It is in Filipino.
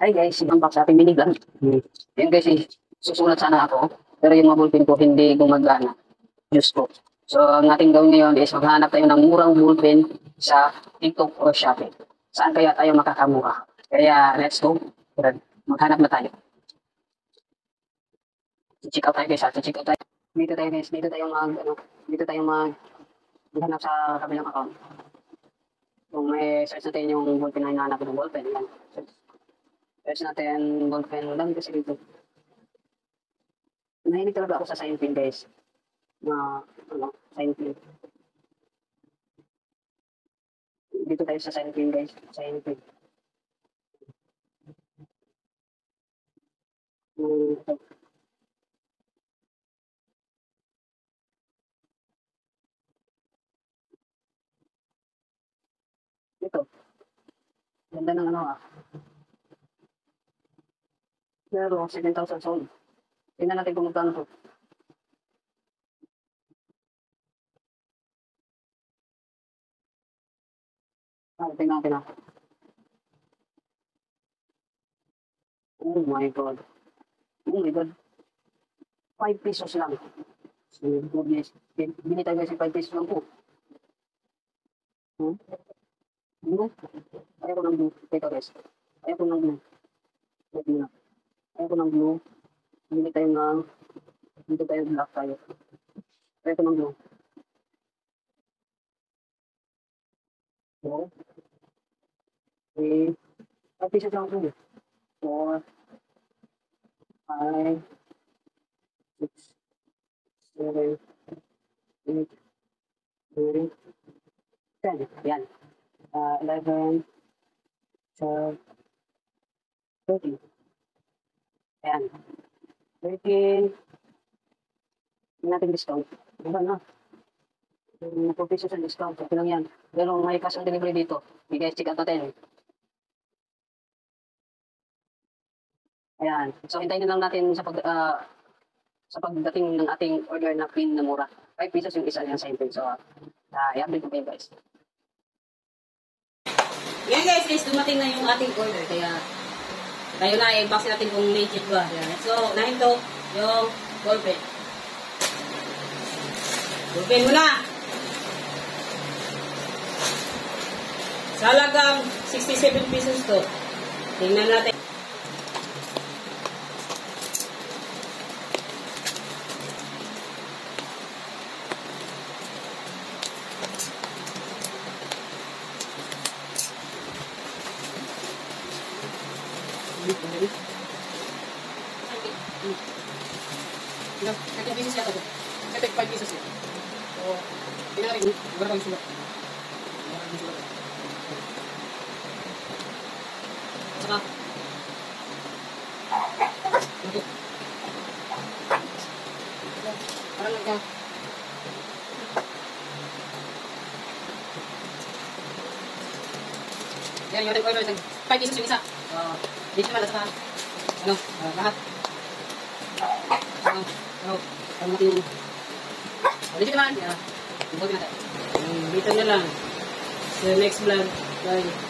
Hi guys, ibang sa ating minigun. Yan guys, susulat sana ako. Pero yung mga ballpen ko hindi gumagana. Diyos ko. So, ang ating gawin ngayon is maghanap tayo ng murang ballpen sa TikTok o Shopee. Saan kaya tayo makakamura? Kaya, let's go. Maghanap na tayo. Check out tayo guys, check out tayo. Dito tayo guys, dito tayo maghanap sa kabilang account. Kung may search natin yung ballpen na hinahanap ng ballpen, yan. Search natin ballpen lang kasi dito. Nahilig talaga ako sa sign pin guys. Sign pin. Dito tayo sa sign pin guys. Sign pin. Ito. Ganda ng ano ah. Pero 7,000 sold. Tingnan natin kung magkano to. Tingnan natin ah. Oh my God. Oh my God. 5 pesos lang. So, goodness. Bili tayo guys 5 pesos lang po. Blue. Ayaw ko ng blue. Ito guys. Ayaw ko ng blue. Ayaw ko ng blue. Bili tayo ng dito tayo black tayo. Ayaw ko ng blue. So, 3. 5 pesos lang po. 4, 5, 6, 7, 8, 9, 10. Yan. 11, 12, 13. Ayan. 13. Hindi natin discount. Diba na? 4 pesos ang discount. Okay lang yan. Pero may cash on delivery dito. Hindi guys, check out natin. Ayan. So, hintayin lang natin sa pagdating ng ating order na pin na mura. 5 pesos yung isa niya sa pin. So, i-update ko kayo guys. Yan guys, dumating na yung ating order. Kaya, tayo na, i-box natin kung legit ba. Yan. So, nahin to, yung ballpen. Ballpen muna! Sa halagang 67 pesos to. Tingnan natin. Ilang, 30 pesos yata to. 35 pesos yun. So, tinarin, wala kang sulat. Saka, ito. Parang nagka. Yan, yung ating order. 5 pesos yung isa. Dito naman sa lahat. Parang natin yung dito naman. Dito na lang. So, next vlog. Bye.